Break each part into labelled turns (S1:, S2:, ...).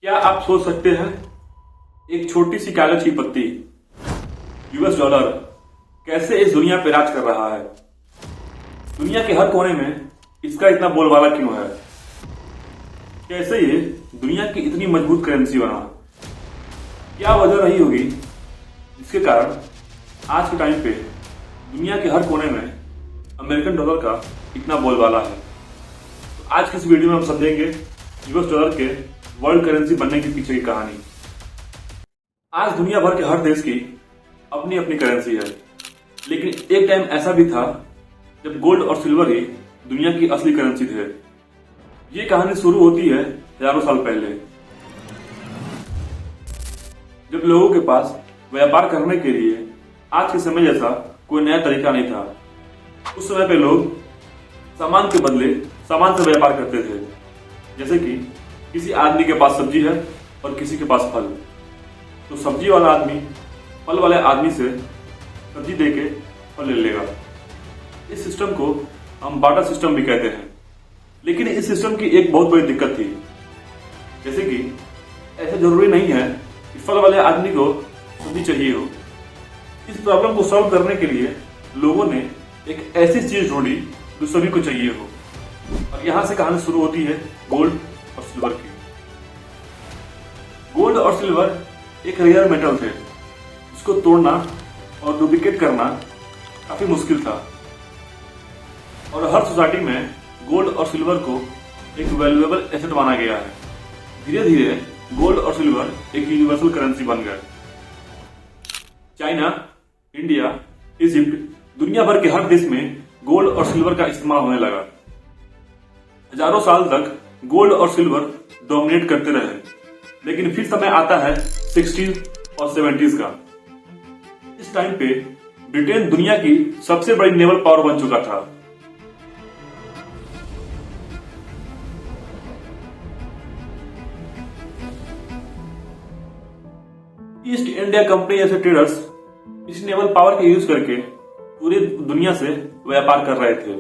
S1: क्या आप सोच सकते हैं एक छोटी सी कागज की पत्ती यूएस डॉलर कैसे इस दुनिया पे राज कर रहा है। दुनिया के हर कोने में इसका इतना बोलबाला क्यों है। कैसे ये दुनिया की इतनी मजबूत करेंसी बना। क्या वजह रही होगी जिसके कारण आज के टाइम पे दुनिया के हर कोने में अमेरिकन डॉलर का इतना बोलबाला है। तो आज की इस वीडियो में हम समझेंगे यूएस डॉलर के वर्ल्ड करेंसी बनने के पीछे की कहानी। आज दुनिया भर के हर देश की अपनी अपनी करेंसी है, लेकिन एक टाइम ऐसा भी था जब गोल्ड और सिल्वर ही दुनिया की असली करेंसी थे। ये कहानी शुरू होती है हजारों साल पहले, जब लोगों के पास व्यापार करने के लिए आज के समय जैसा कोई नया तरीका नहीं था। उस समय पे लोग सामान के बदले सामान से व्यापार करते थे। जैसे कि किसी आदमी के पास सब्जी है और किसी के पास फल, तो सब्जी वाला आदमी फल वाले आदमी से सब्जी देके फल ले लेगा। इस सिस्टम को हम बार्टर सिस्टम भी कहते हैं। लेकिन इस सिस्टम की एक बहुत बड़ी दिक्कत थी, जैसे कि ऐसा जरूरी नहीं है कि फल वाले आदमी को सब्जी चाहिए हो। इस प्रॉब्लम को सॉल्व करने के लिए लोगों ने एक ऐसी चीज ढूंढी जो सभी को चाहिए हो, और यहां से कहानी शुरू होती है गोल्ड और सिल्वर की। गोल्ड और सिल्वर एक रेयर मेटल थे, जिसको तोड़ना और डुप्लीकेट करना काफी मुश्किल था, और हर सोसाइटी में गोल्ड और सिल्वर को एक वैल्यूएबल एसेट माना गया है। धीरे धीरे गोल्ड और सिल्वर एक यूनिवर्सल करेंसी बन गए। चाइना, इंडिया, इजिप्ट, दुनिया भर के हर देश में गोल्ड और सिल्वर का इस्तेमाल होने लगा। हजारों साल तक गोल्ड और सिल्वर डोमिनेट करते रहे, लेकिन फिर समय आता है 60s और 70s का। इस टाइम पे ब्रिटेन दुनिया की सबसे बड़ी नेवल पावर बन चुका था। ईस्ट इंडिया कंपनी जैसे ट्रेडर्स इस नेवल पावर का यूज करके पूरी दुनिया से व्यापार कर रहे थे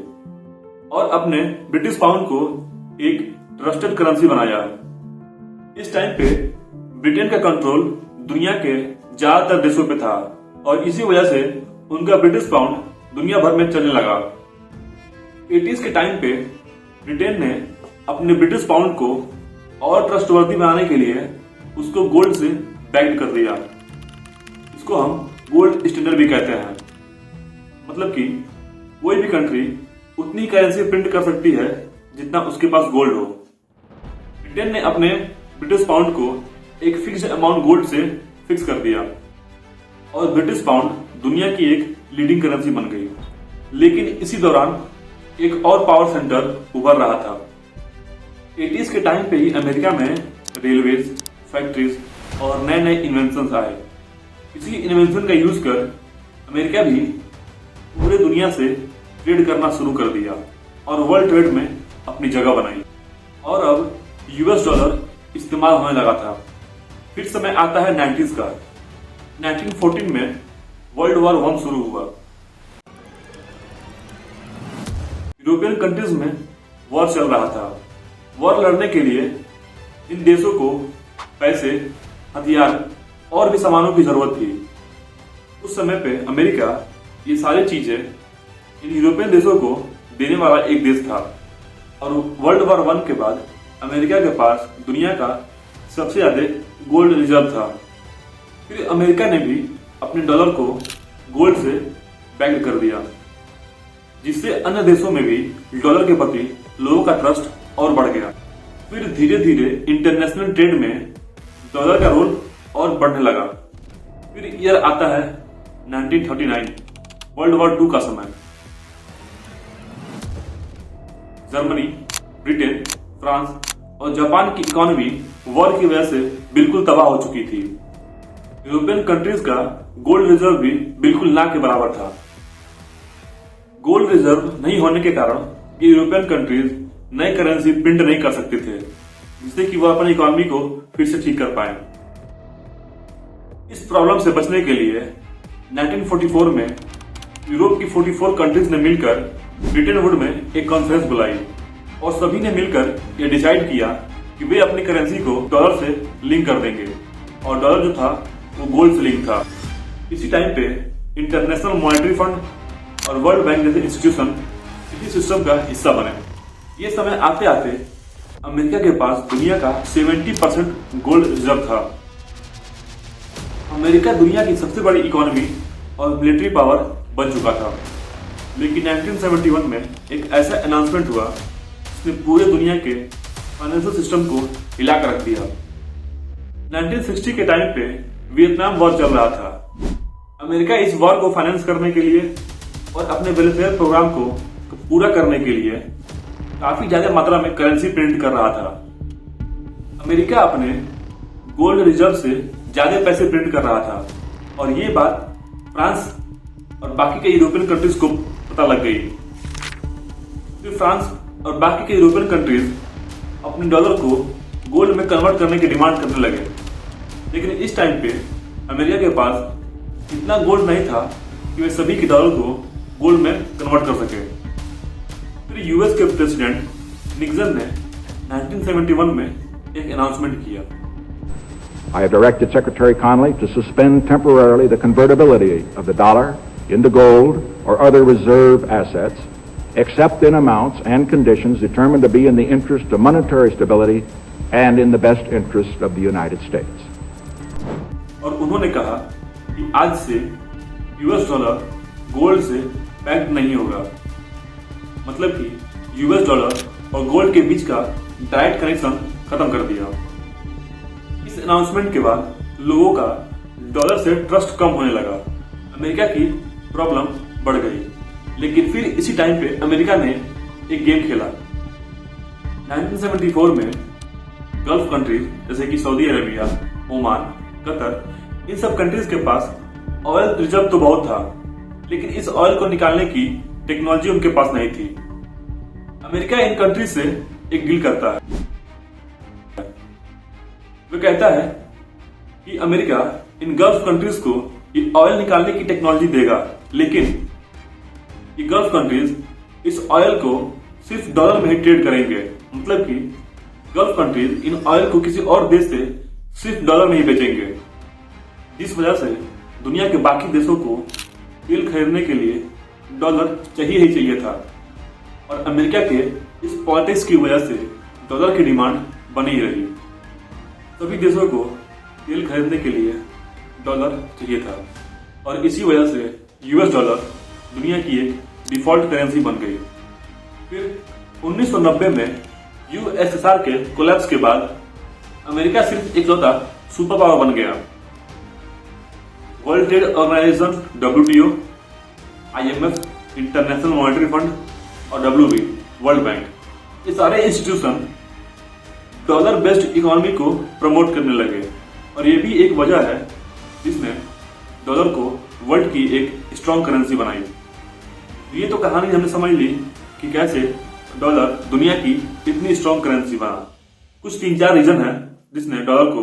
S1: और अपने ब्रिटिश पाउंड को एक ट्रस्टेड करेंसी बनाया। इस टाइम पे ब्रिटेन का कंट्रोल दुनिया के ज्यादातर देशों पे था, और इसी वजह से उनका ब्रिटिश पाउंड दुनिया भर में चलने लगा। 80s के टाइम पे ब्रिटेन ने अपने ब्रिटिश पाउंड को और ट्रस्टवर्दी बनाने के लिए उसको गोल्ड से बैक्ड कर दिया। इसको हम गोल्ड स्टैंडर्ड भी कहते हैं। मतलब कि कोई भी कंट्री उतनी करेंसी प्रिंट कर सकती है जितना उसके पास गोल्ड हो। ब्रिटेन ने अपने ब्रिटिश पाउंड को एक फिक्स्ड अमाउंट गोल्ड से फिक्स कर दिया, और ब्रिटिश पाउंड दुनिया की एक लीडिंग करेंसी बन गई। लेकिन इसी दौरान एक और पावर सेंटर उभर रहा था। 80s के टाइम पे ही अमेरिका में रेलवेज, फैक्ट्रीज और नए नए इन्वेंशन आए। इसी इन्वेंशन का यूज कर अमेरिका भी पूरे दुनिया से ट्रेड करना शुरू कर दिया और वर्ल्ड ट्रेड में अपनी जगह बनाई, और अब यूएस डॉलर इस्तेमाल होने लगा था। फिर समय आता है 90s का। 1914 में वर्ल्ड वॉर 1 शुरू हुआ। यूरोपियन कंट्रीज में वॉर चल रहा था। वॉर लड़ने के लिए इन देशों को पैसे, हथियार और भी सामानों की जरूरत थी। उस समय पे अमेरिका ये सारी चीजें इन यूरोपियन देशों को देने वाला एक देश था, और वर्ल्ड वॉर 1 के बाद अमेरिका के पास दुनिया का सबसे ज्यादा गोल्ड रिजर्व था। फिर अमेरिका ने भी अपने डॉलर को गोल्ड से बैक्ड कर दिया, जिससे अन्य देशों में भी डॉलर के प्रति लोगों का ट्रस्ट और बढ़ गया। फिर धीरे धीरे इंटरनेशनल ट्रेड में डॉलर का रोल और बढ़ने लगा। फिर ईयर आता है 1939, वर्ल्ड वॉर 2 का समय। जर्मनी, ब्रिटेन, फ्रांस और जापान की इकोनॉमी वॉर की वजह से बिल्कुल तबाह हो चुकी थी। यूरोपियन कंट्रीज का गोल्ड रिजर्व भी बिल्कुल ना के बराबर था। गोल्ड रिजर्व नहीं होने के कारण ये यूरोपियन कंट्रीज नई करेंसी प्रिंट नहीं कर सकते थे, जिससे कि वह अपनी इकोनॉमी को फिर से ठीक कर पाए। इस प्रॉब्लम से बचने के लिए 1944 में यूरोप की 44 कंट्रीज ने मिलकर ब्रिटेन वुड में एक कॉन्फ्रेंस बुलाई, और सभी ने मिलकर यह डिसाइड किया कि वे अपनी करेंसी को डॉलर से लिंक कर देंगे और डॉलर जो था वो गोल्ड से लिंक था। इसी टाइम पे इंटरनेशनल मॉनेटरी फंड और वर्ल्ड बैंक जैसे इंस्टीट्यूशन इसी सिस्टम का हिस्सा बने। ये समय आते आते अमेरिका के पास दुनिया का 70% गोल्ड रिजर्व था। अमेरिका दुनिया की सबसे बड़ी इकोनॉमी और मिलिट्री पावर बन चुका था। लेकिन 1971 में एक ऐसा अनाउंसमेंट हुआ जिसने पूरे दुनिया के फाइनेंशियल सिस्टम को हिला कर रख दिया। 1960 के टाइम पे वियतनाम वॉर चल रहा था। अमेरिका इस वॉर को फाइनेंस करने के लिए और अपने वेलफेयर प्रोग्राम को पूरा करने के लिए काफी ज्यादा मात्रा में करेंसी प्रिंट कर रहा था। अमेरिका अपने गोल्ड रिजर्व से ज्यादा पैसे प्रिंट कर रहा था और ये बात फ्रांस और बाकी के यूरोपियन कंट्रीज को पता लग गई। फिर फ्रांस और बाकी के यूरोपियन कंट्रीज अपने डॉलर को गोल्ड में कन्वर्ट करने की डिमांड करने लगे। लेकिन इस टाइम पे अमेरिका के पास इतना गोल्ड नहीं था कि वे सभी के डॉलर को गोल्ड में कन्वर्ट कर सके। फिर यूएस के प्रेसिडेंट निक्सन ने 1971 में एक अनाउंसमेंट किया।
S2: I have directed Secretary Connally to suspend temporarily the convertibility of the dollar into gold or other reserve assets, except in amounts and conditions determined to be in the interest of monetary stability and in the best interest of the United States.
S1: और उन्होंने कहा कि आज से US dollar gold से backed नहीं होगा। मतलब कि यूएस डॉलर और गोल्ड के बीच का डायरेक्ट कनेक्शन खत्म कर दिया। इस अनाउंसमेंट के बाद लोगों का डॉलर से ट्रस्ट कम होने लगा। अमेरिका की प्रॉब्लम बढ़ गई। लेकिन फिर इसी टाइम पे अमेरिका ने एक गेम खेला। 1974 में गल्फ कंट्रीज जैसे कि सऊदी अरेबिया, ओमान, कतर, इन सब कंट्रीज के पास ऑयल रिजर्व तो बहुत था, लेकिन इस ऑयल को निकालने की टेक्नोलॉजी उनके पास नहीं थी। अमेरिका इन कंट्रीज से एक डील करता है। वो कहता है कि अमेरिका इन गल्फ कंट्रीज को ये ऑयल निकालने की टेक्नोलॉजी देगा, लेकिन ये गल्फ कंट्रीज इस ऑयल को सिर्फ डॉलर में ही ट्रेड करेंगे। मतलब कि गल्फ कंट्रीज इन ऑयल को किसी और देश से सिर्फ डॉलर में ही बेचेंगे, जिस वजह से दुनिया के बाकी देशों को तेल खरीदने के लिए डॉलर चाहिए ही चाहिए था। और अमेरिका के इस पॉलिटिक्स की वजह से डॉलर की डिमांड बनी ही रही। सभी देशों को तेल खरीदने के लिए डॉलर चाहिए था और इसी वजह से यूएस डॉलर दुनिया की एक डिफॉल्ट करेंसी बन गई। फिर 1990 में यूएसएसआर के कोलैप्स के बाद अमेरिका सिर्फ इकलौता सुपर पावर बन गया। World trade organization WTO, IMF, international monetary fund और WB, वर्ल्ड बैंक, ये सारे इंस्टीट्यूशन डॉलर बेस्ड इकोनॉमी को प्रमोट करने लगे और ये भी एक वजह है जिसने डॉलर को वर्ल्ड की एक स्ट्रॉन्ग करेंसी बनाई। ये तो कहानी हमने समझ ली कि कैसे डॉलर दुनिया की इतनी स्ट्रॉन्ग करेंसी बना। कुछ 3-4 रीजन है जिसने डॉलर को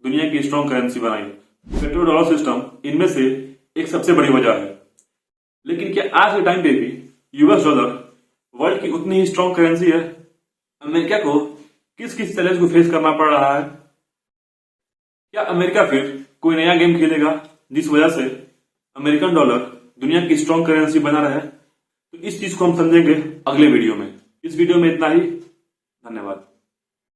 S1: दुनिया की स्ट्रॉन्ग करेंसी बनाई। पेट्रो डॉलर सिस्टम इनमें से एक सबसे बड़ी वजह है। लेकिन क्या आज के टाइम पे भी यूएस डॉलर वर्ल्ड की उतनी ही स्ट्रॉन्ग करेंसी है? अमेरिका को किस किस चैलेंज को फेस करना पड़ रहा है? क्या अमेरिका फिर कोई नया गेम खेलेगा जिस वजह से अमेरिकन डॉलर दुनिया की स्ट्रॉन्ग करेंसी बना रहे? तो इस चीज को हम समझेंगे अगले वीडियो में। इस वीडियो में इतना ही। धन्यवाद।